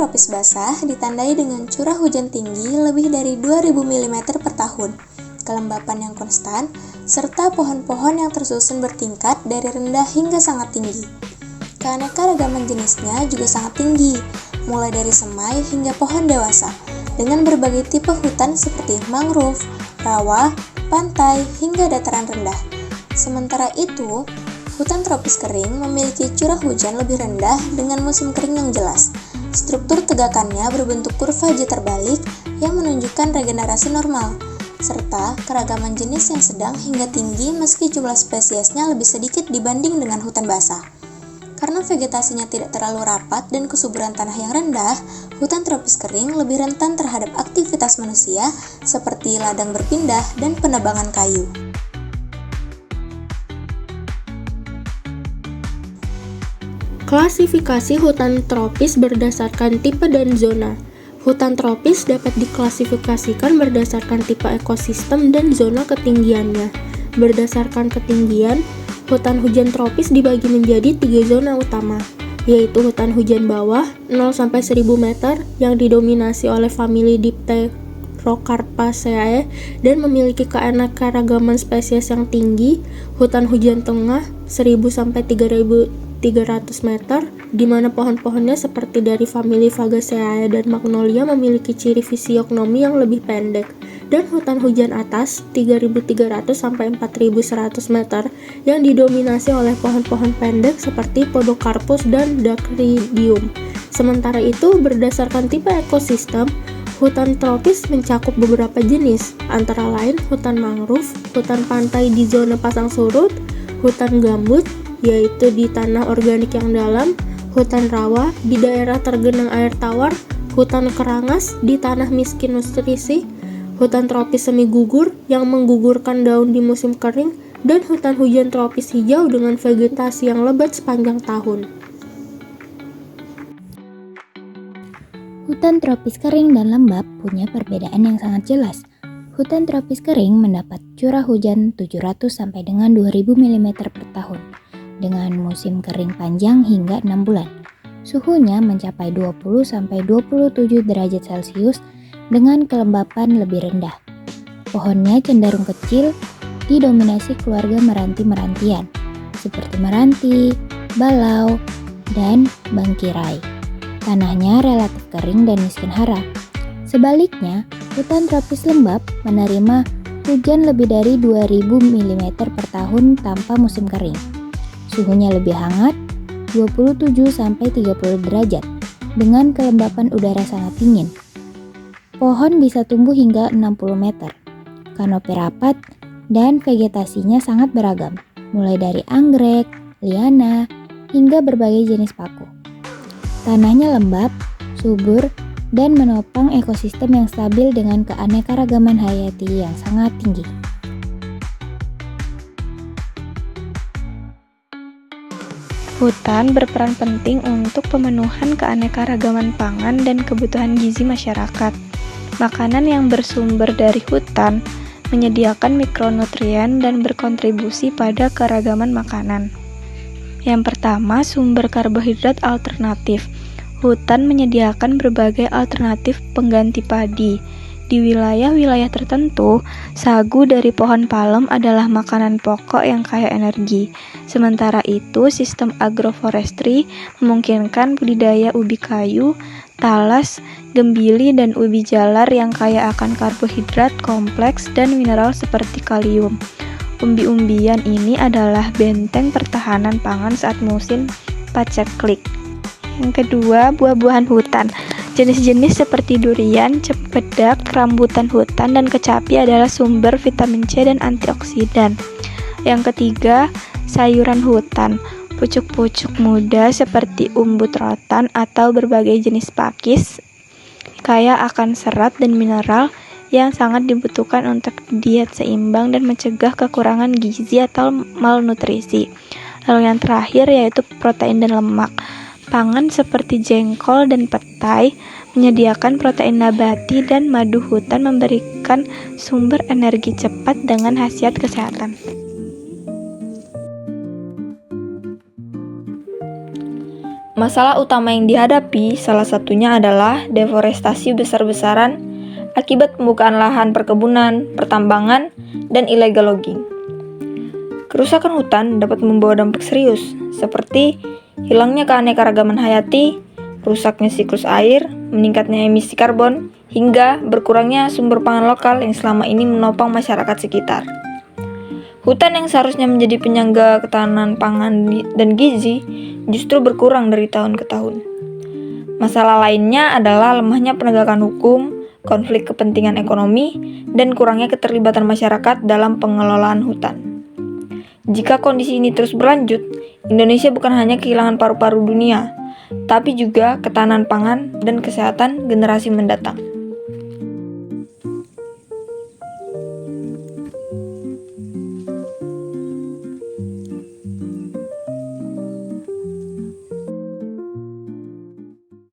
tropis basah ditandai dengan curah hujan tinggi lebih dari 2000 mm per tahun, kelembapan yang konstan, serta pohon-pohon yang tersusun bertingkat dari rendah hingga sangat tinggi. Keanekaragaman jenisnya juga sangat tinggi, mulai dari semai hingga pohon dewasa, dengan berbagai tipe hutan seperti mangrove, rawa, pantai, hingga dataran rendah. Sementara itu, hutan tropis kering memiliki curah hujan lebih rendah dengan musim kering yang jelas. Struktur tegakannya berbentuk kurva J terbalik yang menunjukkan regenerasi normal, serta keragaman jenis yang sedang hingga tinggi meski jumlah spesiesnya lebih sedikit dibanding dengan hutan basah. Karena vegetasinya tidak terlalu rapat dan kesuburan tanah yang rendah, hutan tropis kering lebih rentan terhadap aktivitas manusia seperti ladang berpindah dan penebangan kayu. Klasifikasi hutan tropis berdasarkan tipe dan zona. Hutan tropis dapat diklasifikasikan berdasarkan tipe ekosistem dan zona ketinggiannya. Berdasarkan ketinggian, hutan hujan tropis dibagi menjadi 3 zona utama, yaitu hutan hujan bawah 0-1000 meter yang didominasi oleh famili Dipterocarpaceae dan memiliki keanekaragaman spesies yang tinggi, hutan hujan tengah 1000-3300 meter, di mana pohon-pohonnya seperti dari famili Fagaceae dan Magnolia memiliki ciri fisiognomi yang lebih pendek, dan hutan hujan atas 3300-4100 meter yang didominasi oleh pohon-pohon pendek seperti Podocarpus dan Dacrydium. Sementara itu, berdasarkan tipe ekosistem, hutan tropis mencakup beberapa jenis, antara lain hutan mangrove, hutan pantai di zona pasang surut, hutan gambut, yaitu di tanah organik yang dalam, hutan rawa di daerah tergenang air tawar, hutan kerangas di tanah miskin nutrisi, hutan tropis semi gugur yang menggugurkan daun di musim kering, dan hutan hujan tropis hijau dengan vegetasi yang lebat sepanjang tahun. Hutan tropis kering dan lembab punya perbedaan yang sangat jelas. Hutan tropis kering mendapat curah hujan 700 sampai dengan 2000 mm per tahun, dengan musim kering panjang hingga 6 bulan. Suhunya mencapai 20-27 derajat Celcius dengan kelembapan lebih rendah. Pohonnya cenderung kecil, didominasi keluarga meranti-merantian, seperti meranti, balau, dan bangkirai. Tanahnya relatif kering dan miskin hara. Sebaliknya, hutan tropis lembab menerima hujan lebih dari 2000 mm per tahun tanpa musim kering. Suhunya lebih hangat, 27-30 derajat, dengan kelembapan udara sangat dingin. Pohon bisa tumbuh hingga 60 meter. Kanopi rapat dan vegetasinya sangat beragam, mulai dari anggrek, liana, hingga berbagai jenis paku. Tanahnya lembab, subur, dan menopang ekosistem yang stabil dengan keanekaragaman hayati yang sangat tinggi. Hutan berperan penting untuk pemenuhan keanekaragaman pangan dan kebutuhan gizi masyarakat. Makanan yang bersumber dari hutan menyediakan mikronutrien dan berkontribusi pada keragaman makanan. Yang pertama, sumber karbohidrat alternatif. Hutan menyediakan berbagai alternatif pengganti padi. Di wilayah-wilayah tertentu, sagu dari pohon palem adalah makanan pokok yang kaya energi. Sementara itu, sistem agroforestry memungkinkan budidaya ubi kayu, talas, gembili, dan ubi jalar yang kaya akan karbohidrat kompleks dan mineral seperti kalium. Umbi-umbian ini adalah benteng pertahanan pangan saat musim paceklik. Yang kedua, buah-buahan hutan. Jenis-jenis seperti durian, cempedak, rambutan hutan, dan kecapi adalah sumber vitamin C dan antioksidan. Yang ketiga, sayuran hutan. Pucuk-pucuk muda seperti umbut rotan atau berbagai jenis pakis kaya akan serat dan mineral yang sangat dibutuhkan untuk diet seimbang dan mencegah kekurangan gizi atau malnutrisi. Lalu yang terakhir yaitu protein dan lemak. Pangan seperti jengkol dan petai menyediakan protein nabati dan madu hutan memberikan sumber energi cepat dengan khasiat kesehatan. Masalah utama yang dihadapi salah satunya adalah deforestasi besar-besaran akibat pembukaan lahan perkebunan, pertambangan, dan illegal logging. Kerusakan hutan dapat membawa dampak serius, seperti hilangnya keanekaragaman hayati, rusaknya siklus air, meningkatnya emisi karbon, hingga berkurangnya sumber pangan lokal yang selama ini menopang masyarakat sekitar. Hutan yang seharusnya menjadi penyangga ketahanan pangan dan gizi justru berkurang dari tahun ke tahun. Masalah lainnya adalah lemahnya penegakan hukum, konflik kepentingan ekonomi, dan kurangnya keterlibatan masyarakat dalam pengelolaan hutan. Jika kondisi ini terus berlanjut, Indonesia bukan hanya kehilangan paru-paru dunia, tapi juga ketahanan pangan dan kesehatan generasi mendatang.